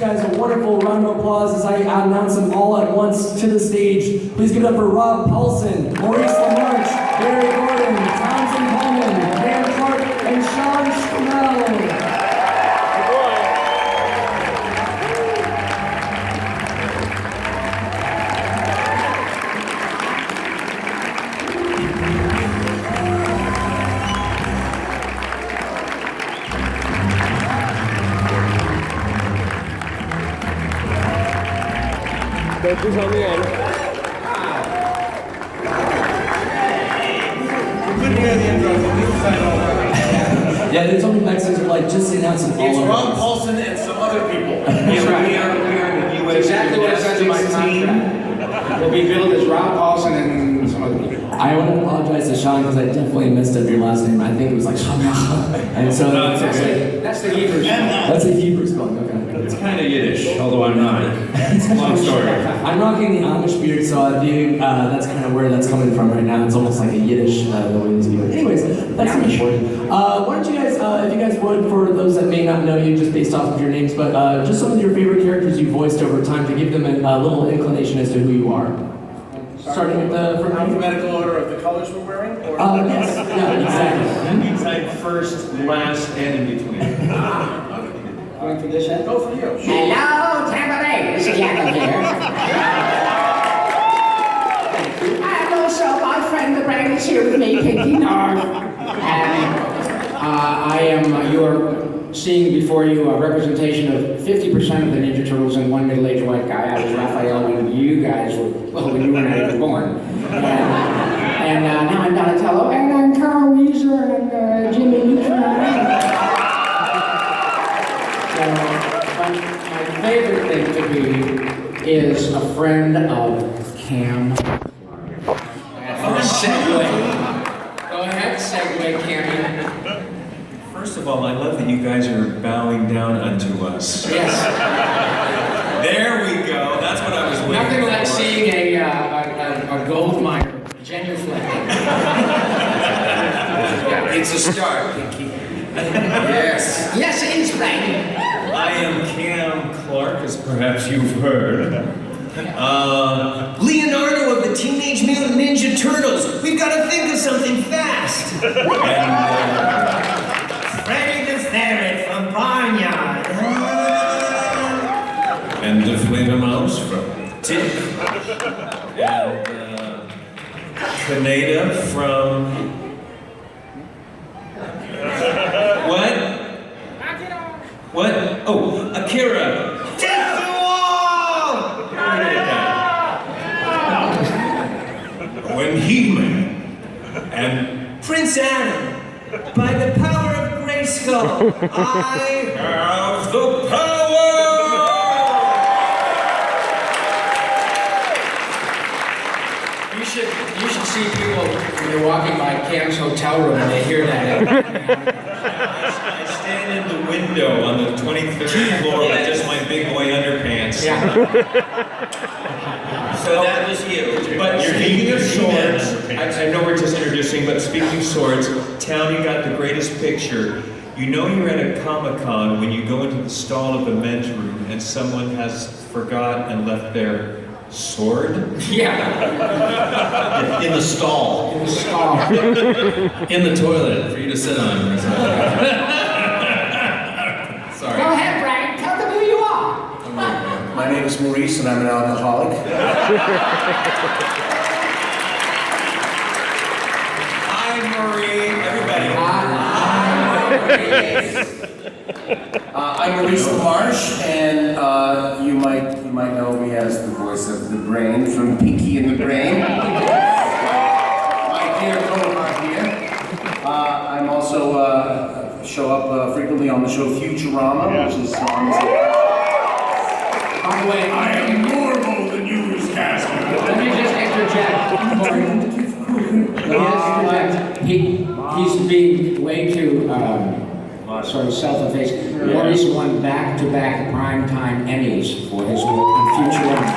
guys a wonderful round of applause as I announce them all at once to the stage. Please give it up for Rob Paulsen, Maurice Lamarche, Barry Gordon, Townsend Coleman, Clarke, and Schemmel. Goku's on the end. Yeah, they told me Mexicans were like just announcing all It's of Rob us. Paulsen and some other people. That's right. We are the U.S. Exactly what it says in my contract. Will be billed as Rob Paulsen and some other people. I want to apologize to Sean because I definitely messed up your last name. I think it was like and so That's the Hebrew spelling. that's a Hebrew spelling. Okay. It's kind of Yiddish, although I'm not. Long story. I'm rocking the Amish beard, so I do. That's kind of where that's coming from right now. It's almost like a Yiddish the way to do it. Anyways, that's not important. Why don't you guys, if you guys would, for those that may not know you, just based off of your names, but just some of your favorite characters you voiced over time to give them a little inclination as to who you are. Starting with the from Alphabetical order of the colors we're wearing? Or yes, yeah, exactly. Inside first, last, and in between. Going for this end? Go for you. Hello, Tampa Bay. This is Yakko here. And also, my friend the brain is here with me, Pinky North. And I am, you are seeing before you a representation of 50% of the Ninja Turtles and one middle-aged white guy. I was Raphael when you guys were, well, when you were not even born. And now I'm Donatello, and I'm Carl Weezer and Jimmy Neutron. My favorite thing to be is a friend of Cam. Segue. Go ahead, segue, Cam. First of all, I love that you guys are bowing down unto us. Yes. There we go. That's what I was waiting Nothing for. like seeing a gold miner genuflecting. It's a start, Pinky. Yes. Yes, it is, Frank. I am Cam Clarke, as perhaps you've heard. Leonardo of the Teenage Mutant Ninja Turtles. We've got to think of something fast. Freddy the Ferret from Barnyard. And the Flavor Mouse from Tick. And Kaneda from... What? Oh, Akira. Take the wall! When He-Man and Prince Adam, by the power of Grayskull, I have the power! You should see people when you're walking by Cam's hotel room and they hear that. I stand in the window on the 23rd floor with just my big boy underpants. Yeah. So that was you. But speaking of swords, I know we're just introducing, but speaking of swords, Townie got the greatest picture. You know you're at a Comic-Con when you go into the stall of the men's room and someone has forgot and left their sword? Yeah. In the stall. In the stall. In the toilet for you to sit on. Sorry. Go ahead, Brian. Tell them who you are. My name is Maurice and I'm an alcoholic. Hi, Marie. Everybody. I'm Maurice Lamarche, and you might know me as the voice of the Brain from Pinky and the Brain. My dear Coleman here. I'm also show up frequently on the show Futurama, which is on. By the way, I am normal than you, Casper. let me just interject. He's being way too sort of self-effacing. Maurice won back-to-back primetime Emmys for his work on Futurama.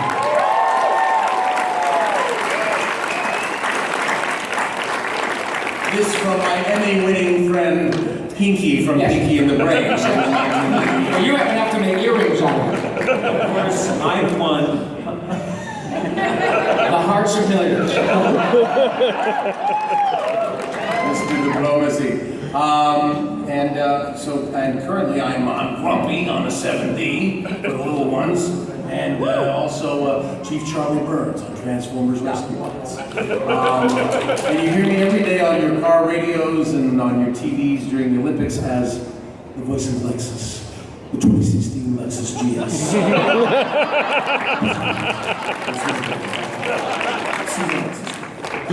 This from my Emmy-winning friend Pinky from Pinky and the Brain. You have enough to make earrings out of. course, I've won. The hearts of millions. Mr. Diplomacy. And currently I'm Grumpy on the 7D for the little ones, and also Chief Charlie Burns on Transformers Rescue Bots. And you hear me every day on your car radios and on your TVs during the Olympics as the voice of Lexus, the 2016 Lexus GS.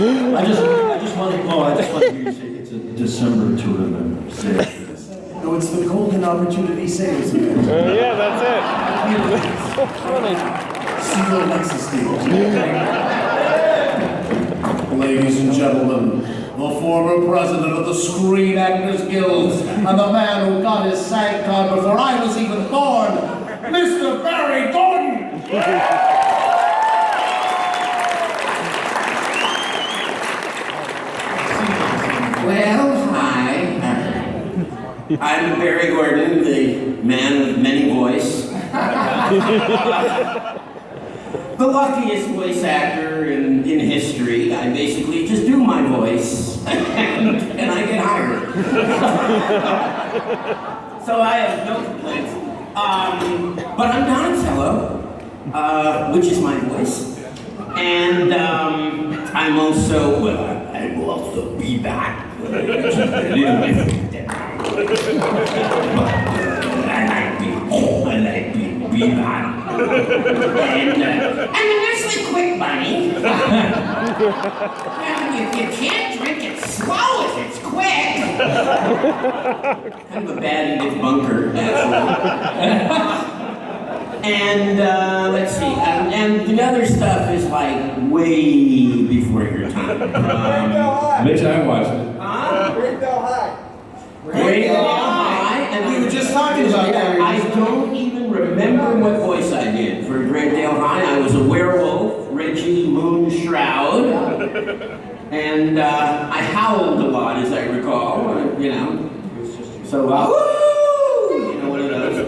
I just want to hear you say it's a December to remember. Say it. No, it's the Golden Opportunity Sales event. Yeah, that's it. See you Lexus deal. Ladies and gentlemen, the former president of the Screen Actors Guild and the man who got his SAG card before I was even born, Mr. Barry Gordon! Well, hi. I'm Barry Gordon, the man of many voice. The luckiest voice actor in history. I basically just do my voice, and I get hired. So I have no complaints. But I'm Donatello, which is my voice. And I'm also, I will also be back. Which is a little different. I like being back. And I'm a nicely quick bunny. You can't drink it slow if it's quick. Kind of a bad in this bunker, actually. And let's see, and the other stuff is like way before your time. Bitch, I watched it. Great High, and we were just talking about that. I don't even remember what voice I did for Great Dale High. I was a werewolf, Reggie Moonshroud, and I howled a lot, as I recall. You know, so woo, you know, one of those.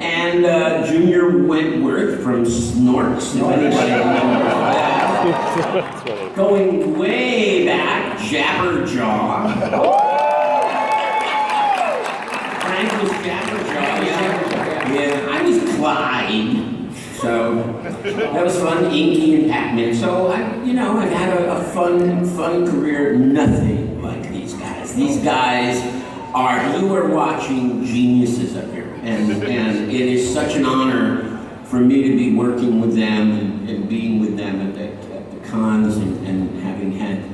And Junior Wentworth from Snorks, if anybody remembers that. Going way back, Jabberjaw. Frank was Jabberjaw, yeah. I was Clyde. So that was fun, Inky and Pac-Man. So I've had a fun career. Nothing like these guys. These guys you are watching geniuses up here. And it is such an honor for me to be working with them and being with them at the cons and having had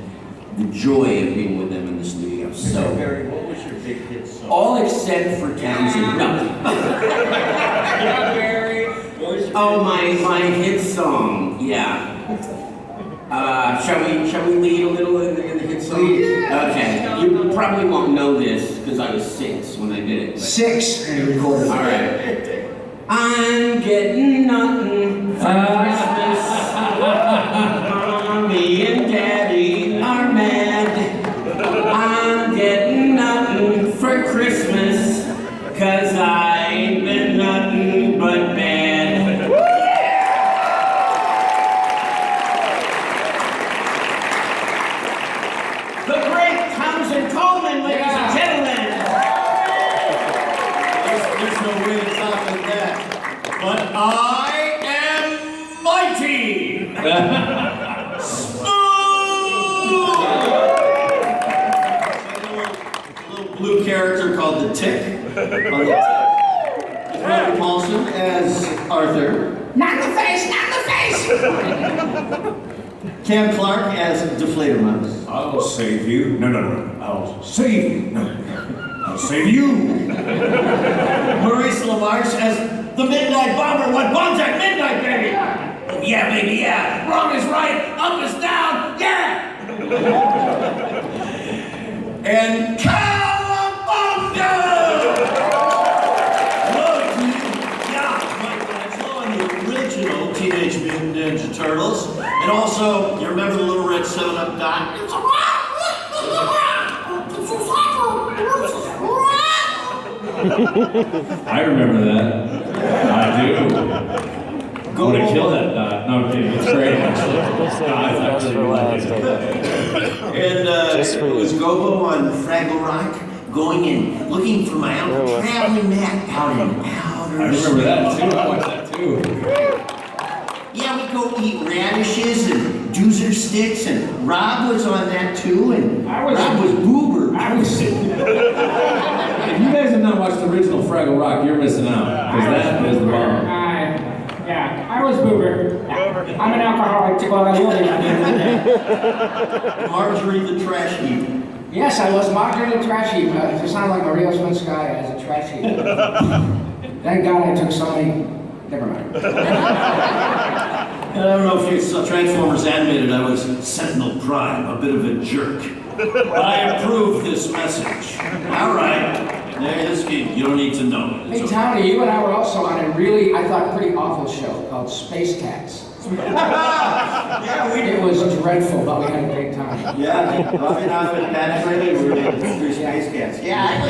the joy of being with them in the studio. So, Barry, what was your big hit song? all except for Townsend. No. Yeah, Barry. What was your My hit song. Yeah. Shall we lead a little in the hit song? Yeah. Okay. You probably won't know this because I was 6 when I did it. But. 6 and recorded. All right. I'm getting nothing for Christmas. Mommy and Daddy are mad. I'm getting nothing for Christmas 'cause I ain't been nothing but bad. The great Townsend Coleman, ladies and gentlemen. There's no way to top that. But I am mighty! a little blue character called the Tick on the tip. Paulsen as Arthur. Not the face, not the face! Cam Clarke as Deflator Mouse. I'll save you. No. I'll save you. No. I'll save you. Maurice Lamarche as the Midnight Bomber. What bombs at midnight, baby? Oh, yeah, baby, yeah. Wrong is right, up is down, yeah! And Cowabunga! Original Teenage Mutant Ninja Turtles. And also, you remember the little red 7-Up dot? I remember that. I do. I'm gonna kill that dot. No, I'm kidding. It's great, actually. Just for last. And Just for it was you. Goku on Fraggle Rock going and looking for my uncle Yeah. traveling Matt out in outer I remember that too. I watched that too. Yeah, we go eat radishes and doozer sticks, and Rob was on that too, and Rob was boober. If you guys have not watched the original Fraggle Rock, you're missing out. Because that is the bomb. Yeah, I was boober. I'm an alcoholic. Well, I will be. Marjorie the trash heap. Yes, I was Marjorie the trash heap. It sounded like Maurice Sky as a trash heap. Thank God I took so many. Never mind. And I don't know if you saw Transformers animated, I was Sentinel Prime, a bit of a jerk. But I approve this message. All right. This you don't need to know. Hey, Tony, you and I were also on a really, I thought, pretty awful show called Space Cats. Yeah, It was dreadful, but we had a great time. Yeah, Robbie and I and Pat Brady were in three Space Cats. Yeah,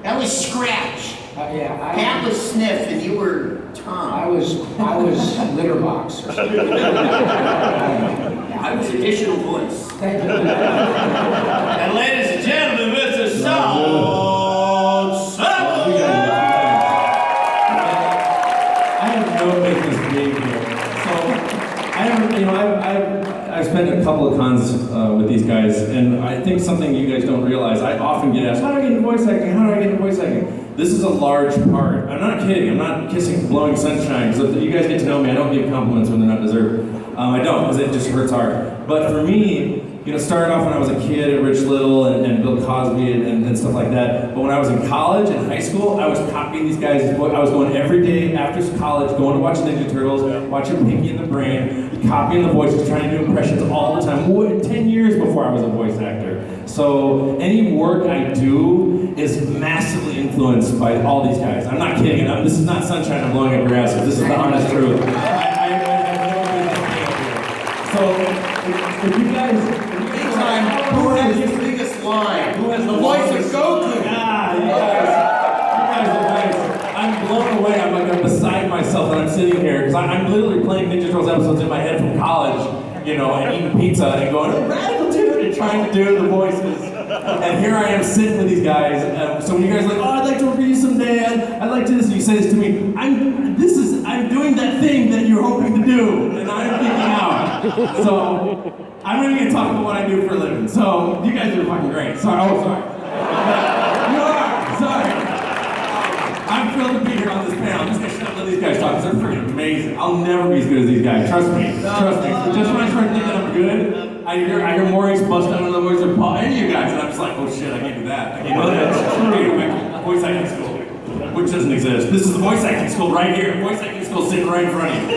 I was Scratch. Yeah, Pat was Sniff, and you were Tom. I was Litterbox. I was additional voice. Thank you. And ladies and gentlemen, Mr. Townsend. I have no business being here. So, I've spent a couple of cons with these guys, and I think something you guys don't realize, I often get asked, how do I get into voice acting? How do I get into voice acting? This is a large part. I'm not kidding. I'm not kissing, blowing sunshine. So if you guys get to know me, I don't give compliments when they're not deserved. I don't, because it just hurts hard. But for me, started off when I was a kid at Rich Little and Bill Cosby and stuff like that. But when I was in college and high school, I was copying these guys. I was going every day after college, going to watch Ninja Turtles, watching Pinky and the Brain, copying the voices, trying to do impressions all the time. 10 years before I was a voice actor. So any work I do is massively influenced by all these guys. I'm not kidding. This is not sunshine I'm blowing up your asses. This is the honest truth. So if you guys... Who has the biggest line? Who has the voice of Goku? You guys are nice. I'm blown away. I'm like beside myself when I'm sitting here because I'm literally playing Ninja Turtles episodes in my head from college, and eating pizza and going, oh, radical dude, and trying to do the voices. And here I am sitting with these guys. So when you guys are like, oh, I'd like to work with you someday, I'd like to this, and you say this to me, I'm doing that thing that you're hoping to do, and I'm geeking out. So I'm not even gonna talk about what I do for a living. So you guys are fucking great. Sorry. You are. Sorry. I'm thrilled to be here on this panel. I'm just gonna shut up and let these guys talk because they're freaking amazing. I'll never be as good as these guys. Trust me. Trust me. Just when I start thinking I'm good, I hear Maurice bust out another voice of Paul, any of you guys, and I'm just like, oh shit, I can't do that. I can't do that. Voice acting school, which doesn't exist. This is the voice acting school right here. Voice acting school sitting right in front of you.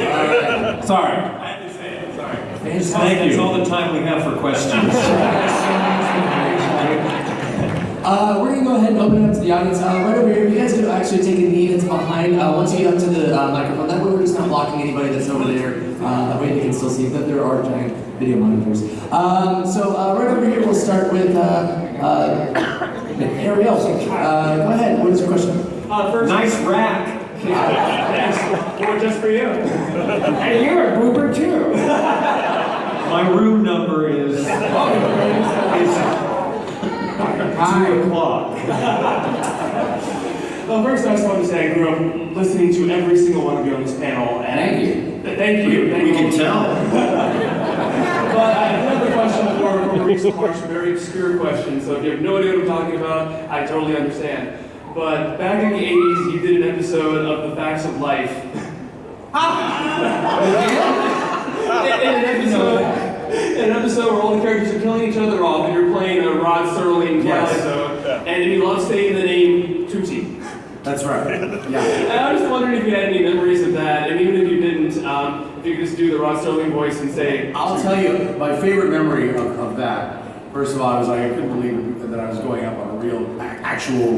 Sorry. I had to say it. Sorry. Thank you. It's all the time we have for questions. We're going to go ahead and open it up to the audience. Right over here, you guys could actually take a knee that's behind. Once you get up to the microphone, that way we're just not blocking anybody that's over there. That way they can still see that there are giant video monitors. So right over here, we'll start with Ariel. Go ahead, what is your question? First, nice rack. Or just for you. And you're a boober too. My room number is 2 o'clock. Well, first I just wanted to say I grew up listening to every single one of you on this panel. And Thank you. Thank you. We can tell. But I have another question for Maurice Lamarche, a very obscure question. So if you have no idea what I'm talking about, I totally understand. But back in the 80s, you did an episode of The Facts of Life. an episode where all the characters are killing each other off, and you're playing a Rod Serling episode, and you love saying the name Tucci. That's right. Yeah. And I was just wondering if you had any memories of that, and even if you didn't, if you could just do the Rod Serling voice and say. I'll tell you my favorite memory of that. First of all, I was like, I couldn't believe that I was going up on a real, actual,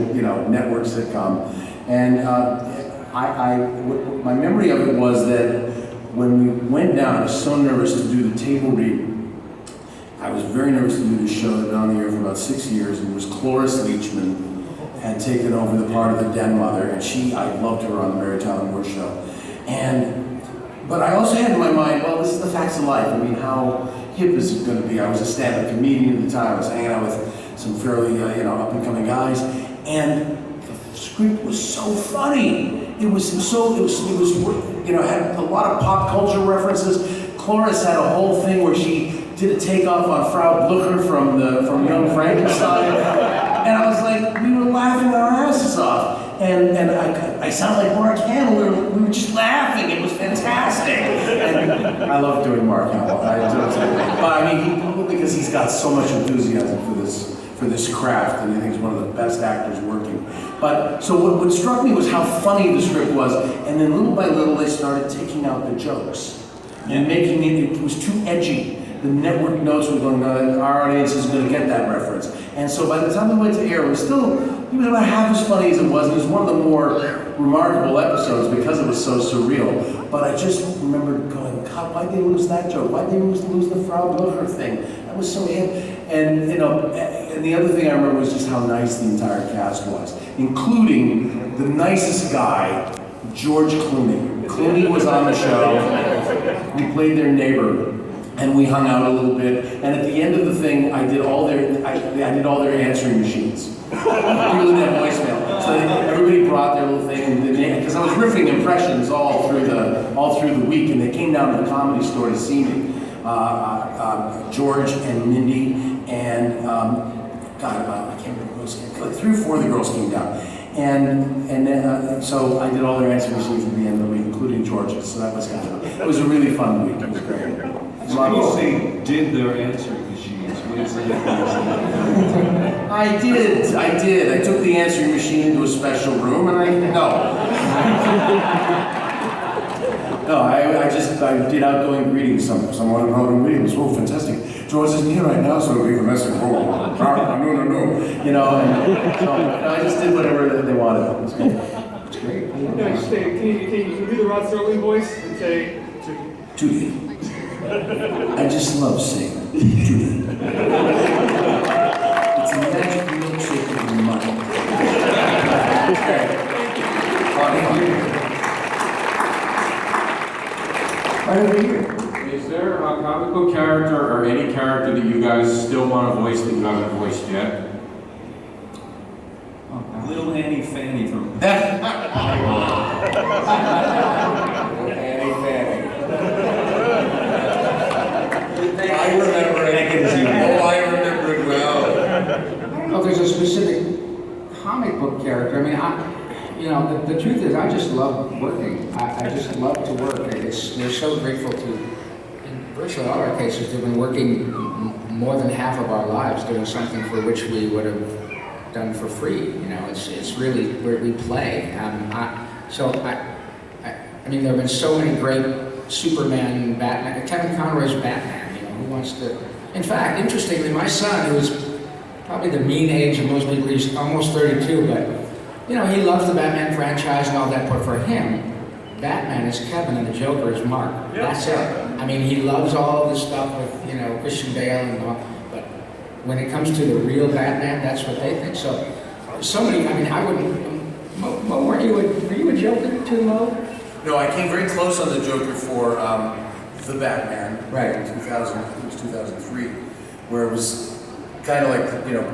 network sitcom, and my memory of it was that when we went down, I was so nervous to do the table read. I was very nervous to do this show. I'd been on the air for about 6 years, and it was Cloris Leachman had taken over the part of the den mother, and I loved her on the Mary Tyler Moore Show. And But I also had in my mind, well, this is the facts of life. I mean, how hip is it going to be? I was a stand-up comedian at the time. I was hanging out with some fairly, up-and-coming guys, and the script was so funny. It was, had a lot of pop culture references. Cloris had a whole thing where she did a takeoff on Frau Blucher from Young Frankenstein, and I was like, we were laughing our asses off. And I sound like Mark Hamill. We were just laughing. It was fantastic. And I love doing Mark Hamill. But I mean, because he's got so much enthusiasm for this craft, and I think he's one of the best actors working. But so what struck me was how funny the script was, and then little by little they started taking out the jokes and making it was too edgy. The network notes were going, no, our audience is going to get that reference. And so by the time we went to air, it was about half as funny as it was. It was one of the more remarkable episodes because it was so surreal. But I just remember going, God, why'd they lose that joke? Why'd they lose the Frau Blucher thing? That was so hip. And and the other thing I remember was just how nice the entire cast was, including the nicest guy, George Clooney. Clooney was on the show. We played their neighbor. And we hung out a little bit, and at the end of the thing, I did all their answering machines. People didn't have voicemail, so everybody brought their little thing, because I was riffing impressions all through the week, and they came down to the Comedy Store to see me. George and Mindy and I can't remember who else came. Like 3 or 4 of the girls came down, and so I did all their answering machines at the end of the week, including George's. So that was it was a really fun week. It was great. When you say did their answering machines, what is it? I did. I took the answering machine into a special room, and I did outgoing greetings. Someone outgoing greetings. Oh, fantastic. George isn't here right now, so leave a message. No. And so I just did whatever they wanted. It was good. It's great. Can you do the Rod Serling voice and say Judy? I just love singing. Judy. It's a magic milkshake of your mind. Right over here. Is there a comic book character or any character that you guys still want to voice that you haven't voiced yet? Little Annie Fanny from... Annie Fanny. I remember it. I remember it well. I don't know if there's a specific comic book character. I mean, the truth is, I just love working. I just love to work. We're so grateful to, in virtually all our cases, we've been working more than half of our lives doing something for which we would have done for free. It's really where we play. I mean, there have been so many great Superman, Batman, Kevin Conroy's Batman. Who wants to? In fact, interestingly, my son, who's probably the mean age of most people, he's almost 32, but he loves the Batman franchise and all that. But for him, Batman is Kevin and the Joker is Mark. That's it. I mean, he loves all the stuff with Christian Bale and all. But when it comes to the real Batman, that's what they think. So many. I mean, I wouldn't. Mo, were you a Joker too, Mo? No, I came very close on the Joker for the Batman, right? In 2000, I think it was 2003, where it was kind of like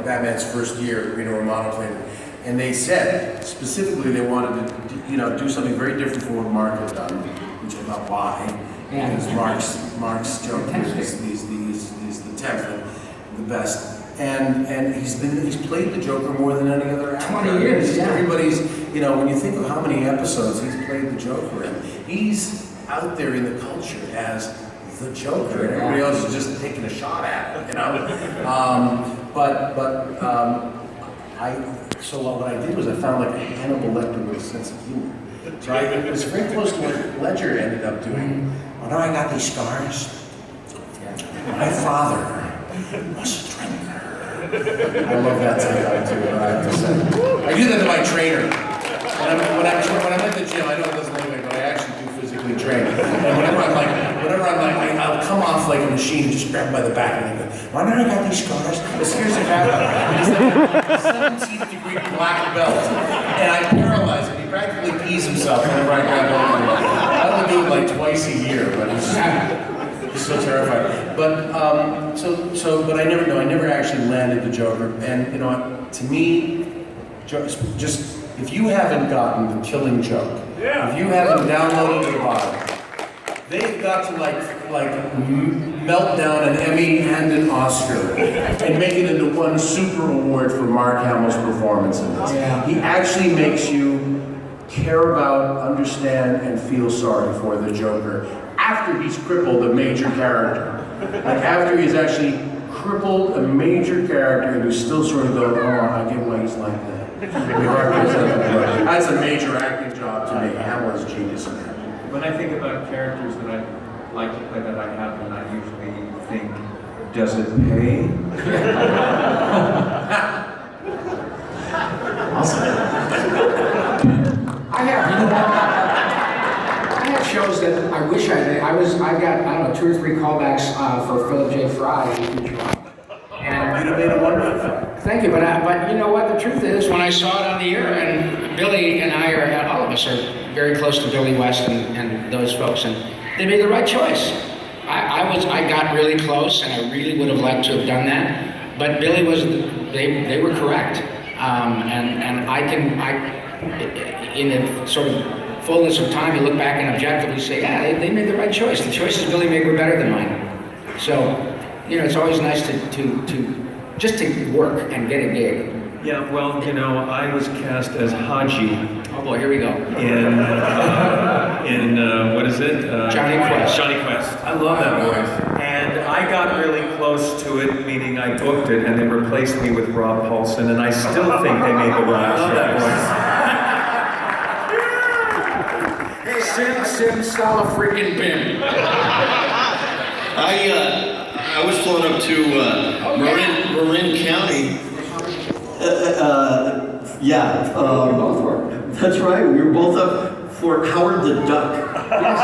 Batman's first year. Romano played it, and they said specifically they wanted to do something very different from what Mark had done, which I thought why, because Mark's Joker is the template, the best. And he's played the Joker more than any other actor. 20 years, yeah. Everybody's, when you think of how many episodes he's played the Joker in, he's out there in the culture as the Joker, and everybody else is just taking a shot at it, So what I did was I found like a Hannibal Lecter with a sense of humor. So it was very close to what Ledger ended up doing. Now I got these scars. My father was a drinker. I love that too, I have to say. I do that to my trainer. When I'm at the gym, I know it doesn't look like, but I actually do physically train. And whenever I'm like, I'll come off like a machine and just grab him by the back and I go, why not I got these scars? But seriously, he's like a 17th degree black belt. And I paralyze him. He practically pees himself whenever I grab him. I only do it like twice twice a year, but he's so terrified. But but I never actually landed the Joker. And you know, to me, just if you haven't gotten the Killing Joke, if you haven't downloaded the bottom, they've got to melt down an Emmy and an Oscar and make it into one super award for Mark Hamill's performance in this. Yeah. He actually makes you care about, understand, and feel sorry for the Joker after he's crippled a major character. Like after he's actually crippled a major character and he's still sort of going, oh, I get why he's like that. That's a major acting job to me. Hamill is genius in that. When I think about characters that I like to play that I haven't, I usually think, does it pay? Awesome. I have shows that I wish I did. I got, I don't know, 2 or 3 callbacks for Philip J. Fry in Futurama. And you'd have made a wonderful film. Thank you, but you know what? The truth is, when I saw it on the air, and Billy and I all of us are very close to Billy West and those folks, and they made the right choice. I got really close, and I really would have liked to have done that, but Billy was, they were correct, and in the sort of fullness of time, you look back and objectively say, yeah, they made the right choice. The choices Billy made were better than mine. So, you know, it's always nice to just to work and get a gig. Yeah, well, you know, I was cast as Haji. Oh boy, here we go. In what is it? Johnny Quest. Johnny Quest. I love that voice. And I got really close to it, meaning I booked it, and they replaced me with Rob Paulsen, and I still think they made the wrong choice. Sim, style freaking bim. I was flown up to Marin County. Both were. That's right. We were both up for Howard the Duck. Yes,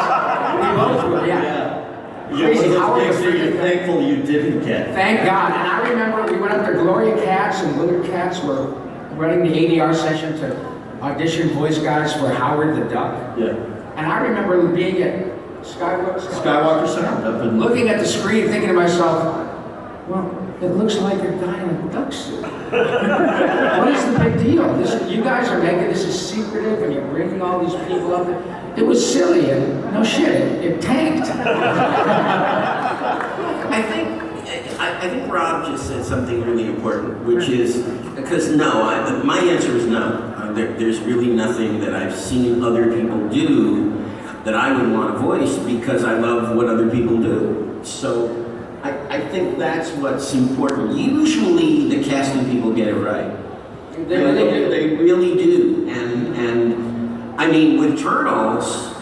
we both were. Yeah. Crazy Howard was you're thankful you didn't get. Thank God. And I remember we went up there. Gloria Katz and Willard Katz were running the ADR session to audition voice guys for Howard the Duck. Yeah. And I remember being at Skywalker Center. Looking at the screen, thinking to myself, well, it looks like a guy in a duck suit. What is the big deal? You guys are making this is secretive, and you're bringing all these people up. It was silly, and no shit, it tanked. I think Rob just said something really important, which is, because my answer is no. There's really nothing that I've seen other people do that I would want to voice because I love what other people do. So I think that's what's important. Usually the casting people get it right. They really do. And I mean, with Turtles,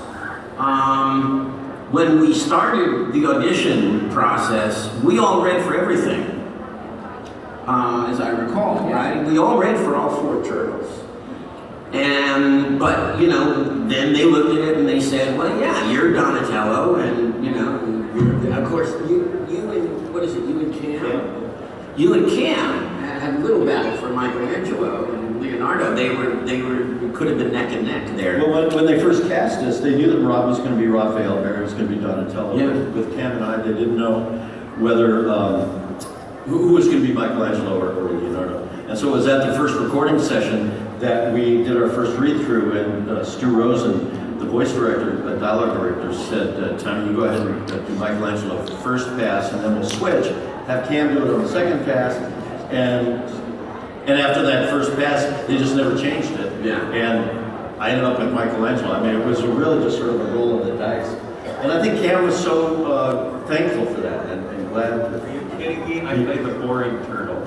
when we started the audition process, we all read for everything, as I recall, right? We all read for all 4 Turtles. But you know, then they looked at it and they said, well, yeah, you're Donatello, and you know, of course, you and, what is it, you and Cam? You and Cam had a little battle for Michelangelo and Leonardo. They could have been neck and neck there. Well, when they first cast us, they knew that Rob was going to be Raphael, Barry was going to be Donatello. Yeah. With Cam and I, they didn't know whether who was going to be Michelangelo or Leonardo. And so it was at the first recording session that we did our first read-through, and Stu Rosen, the voice director, dialogue director, said, Tony, you go ahead and do Michelangelo first pass, and then we'll switch. Have Cam do it on the second pass, and after that first pass, they just never changed it. Yeah. And I ended up with Michelangelo. I mean, it was really just sort of a roll of the dice. And I think Cam was so thankful for that, and glad. Are you kidding me? I played the boring turtle.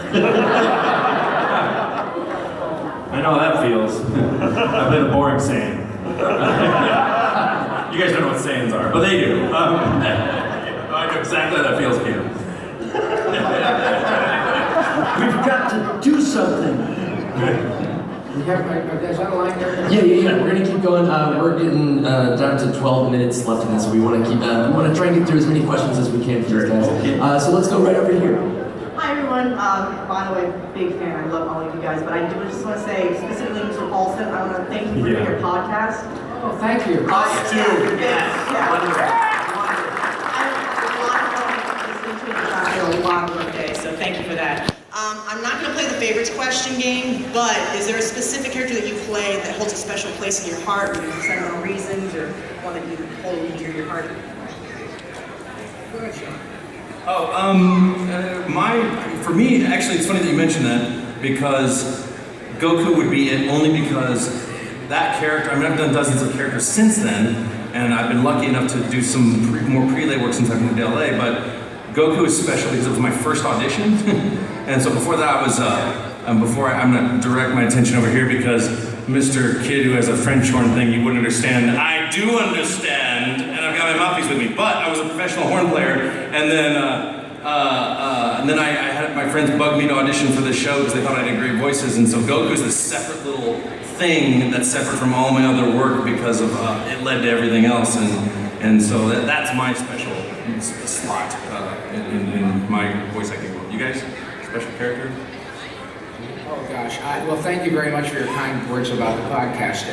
I know how that feels. I play the boring Saiyan. You guys don't know what Saiyans are, but they do. I know exactly how that feels, Cam. We've got to do something. Is that a line there? Yeah. We're gonna keep going. We're getting down to 12 minutes left in this, so we want to keep. We want to try and get through as many questions as we can for these guys. So let's go right over here. Hi everyone. By the way, big fan. I love all of you guys, but I do just want to say specifically to Paulsen, I want to thank you for your podcast. Oh, thank you. Us too. Yes. A lot of birthday, so thank you for that. I'm not going to play the favorites question game, but is there a specific character that you play that holds a special place in your heart for sentimental reasons, or one that you hold dear to your heart? Go ahead, Sean. For me, actually, it's funny that you mentioned that, because Goku would be it only because that character, I mean, I've done dozens of characters since then, and I've been lucky enough to do some more prelay work since I've moved to LA, but Goku is special because it was my first audition. And so before that I was, I'm gonna direct my attention over here because Mr. Kid who has a French horn thing you wouldn't understand. I do understand, and I've got my mouthpiece with me, but I was a professional horn player, and then I had my friends bug me to audition for this show because they thought I did great voices, and so Goku is this separate little thing that's separate from all my other work because of, it led to everything else, and so that's my special slot in my voice acting world. You guys, special character? Oh gosh, well thank you very much for your kind words about the podcast.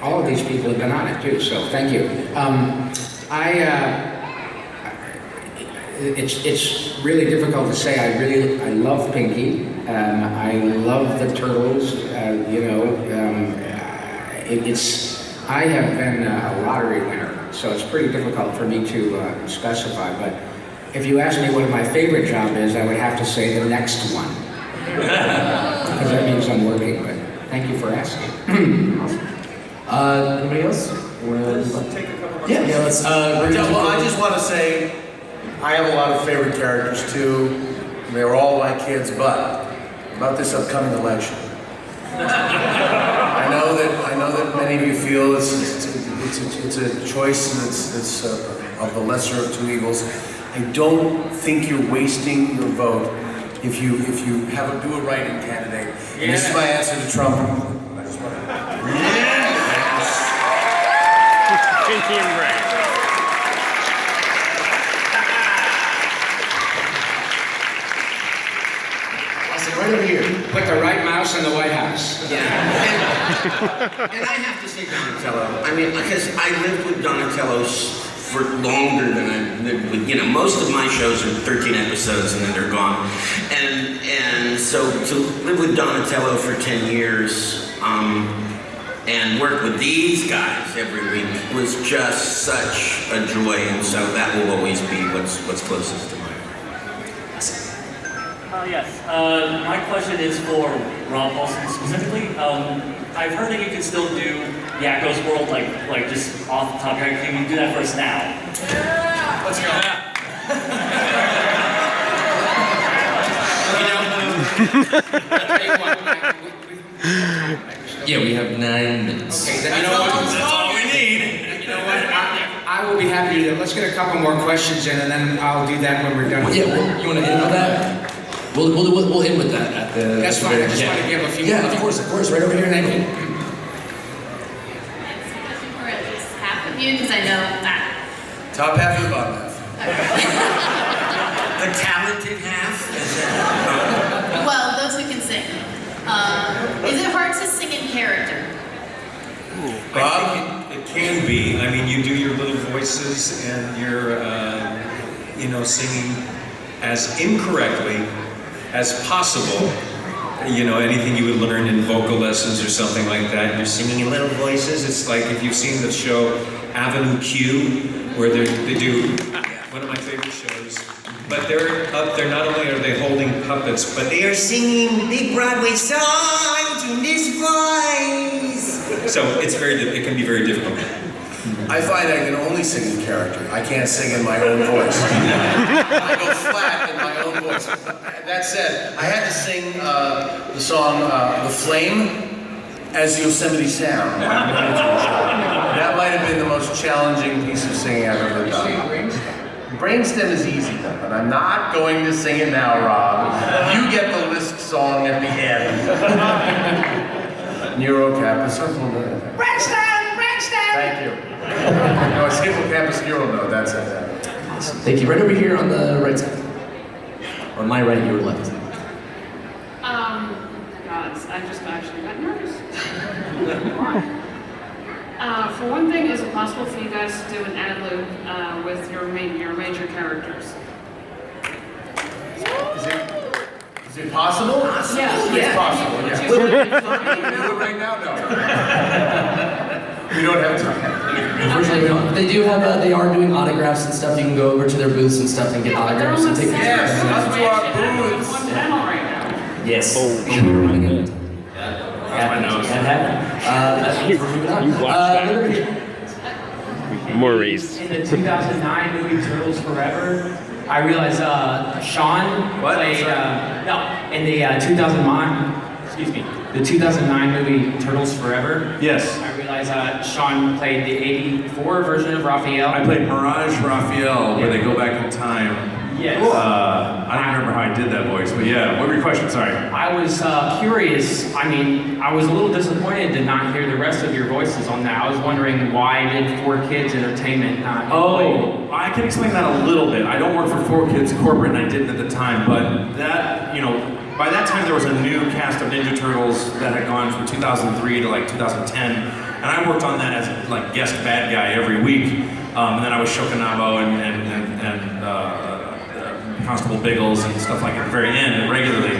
All of these people have been on it too, so thank you. It's really difficult to say. I love Pinky. I love the Turtles. I have been a lottery winner, so it's pretty difficult for me to specify. But if you ask me what my favorite job is, I would have to say the next one, because that means I'm working. But thank you for asking. Awesome. Anybody else? Let's take a couple more. Yeah, let's. Well, I just want to say, I have a lot of favorite characters too. And they're all my kids, but about this upcoming election, I know that many of you feel it's a choice that's of the lesser of two evils. I don't think you're wasting your vote if you do a write-in candidate. Yes. And this is my answer to Trump. I just want to. Pinky and Brain. Right over here. Put the right mouse in the White House. Yeah. And I have to say Donatello. I mean, because I lived with Donatello for longer than I lived with, most of my shows are 13 episodes and then they're gone. And so to live with Donatello for 10 years and work with these guys every week was just such a joy, and so that will always be what's closest to my heart. Yes. My question is for Rob Paulsen specifically. I've heard that you can still do Yakko's World, like just off the top of your head. Can you do that for us now? Yeah. Let's go. Yeah, we have 9 minutes. Okay, then that's all we need. You know what? I will be happy to do that. Let's get a couple more questions in, and then I'll do that when we're done. Yeah, you want to end with that? We'll end with that at the. That's fine. I just want to give a few. Yeah, of course, right over here. Thank you. For at least half of you, because I know that. Top half or the bottom half? The talented half? Well, those who can sing. Is it hard to sing in character? I think it can be. I mean, you do your little voices and you're, singing as incorrectly as possible. Anything you would learn in vocal lessons or something like that. You're singing in little voices. It's like if you've seen the show Avenue Q, where they do one of my favorite shows. But they're up there, not only are they holding puppets, but they are singing big Broadway songs in this voice. So it can be very difficult. I find I can only sing in character. I can't sing in my own voice. I go flat in my own voice. That said, I had to sing the song The Flame as Yosemite Sound. That might have been the most challenging piece of singing I've ever done. Brainstem is easy though, but I'm not going to sing it now, Rob. You get the list song at the end. Neurocampus, something like that. Brainstem! Thank you. No, it's Hippocampus neural node, that's it. Awesome. Thank you. Right over here on the right side. On my right, your left. God, I just actually got nervous. For one thing, is it possible for you guys to do an ad-lib with your major characters? Is it possible? Yes. It's possible, yes. Would you like to Do it right now, no. We don't have time. Unfortunately, we don't. They do have, they are doing autographs and stuff. You can go over to their booths and stuff and get autographs and take pictures. Yes, that's We actually have one panel right now. Yes. That's my nose. We're moving on. You watched Maurice. In the 2009 movie Turtles Forever, I realized Sean played in the 2009 movie Turtles Forever. Yes. I realized Sean played the '84 version of Raphael. I played Mirage Raphael, where they go back in time. Yes. I don't remember how I did that voice, but yeah. What were your questions? Sorry. I was curious. I mean, I was a little disappointed to not hear the rest of your voices on that. I was wondering why did 4Kids Entertainment not? Oh, I can explain that a little bit. I don't work for 4Kids Corporate, and I didn't at the time, but that, by that time there was a new cast of Ninja Turtles that had gone from 2003 to like 2010, and I worked on that as like guest bad guy every week. And then I was Shokunabo and Constable Biggles and stuff like at the very end regularly.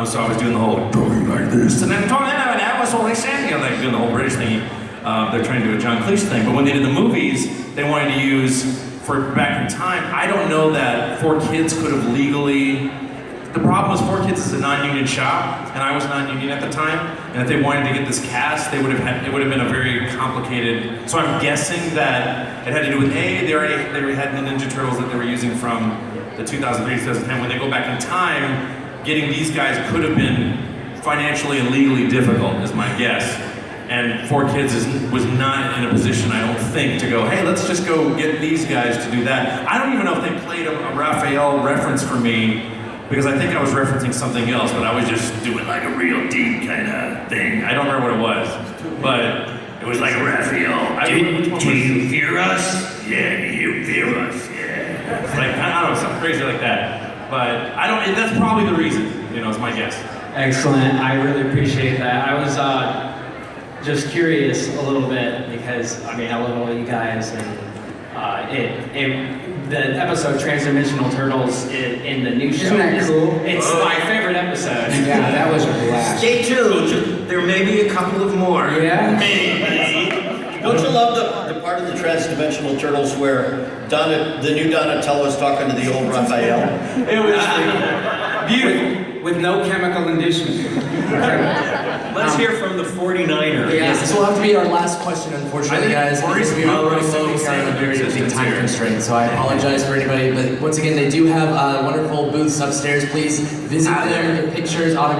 So I was doing the whole doing like this, and then that was all they said, like doing the whole British thing. They're trying to do a John Cleese thing, but when they did the movies, they wanted to use for back in time. I don't know that 4Kids could have legally. The problem was 4Kids is a non-union shop, and I was non-union at the time. And if they wanted to get this cast, it would have been a very complicated. So I'm guessing that it had to do with they already had the Ninja Turtles that they were using from the 2003, 2010. When they go back in time, getting these guys could have been financially and legally difficult, is my guess. And 4Kids was not in a position, I don't think, to go, hey, let's just go get these guys to do that. I don't even know if they played a Raphael reference for me, because I think I was referencing something else, but I was just doing like a real deep kind of thing. I don't remember what it was, but it was like Raphael. Do you fear us? Yeah, do you fear us? Yeah. It's like, I don't know, something crazy like that. But I don't, that's probably the reason, is my guess. Excellent, I really appreciate that. I was just curious a little bit because, I love all you guys, and the episode Transdimensional Turtles in the new show. Isn't that cool? It's my favorite episode. Yeah, that was a blast. Stay tuned. There may be a couple of more. Yeah. Maybe. Don't you love the part of the Transdimensional Turtles where the new Donatello is talking to the old Raphael? It was beautiful. With no chemical inducement. Let's hear from the 49er. Yes, this will have to be our last question, unfortunately, guys. Maurice We are running low, Maurice we are on a very big existence time here. constraint, so I apologize for anybody. But once again, they do have wonderful booths upstairs. Please visit them, get pictures, autographs.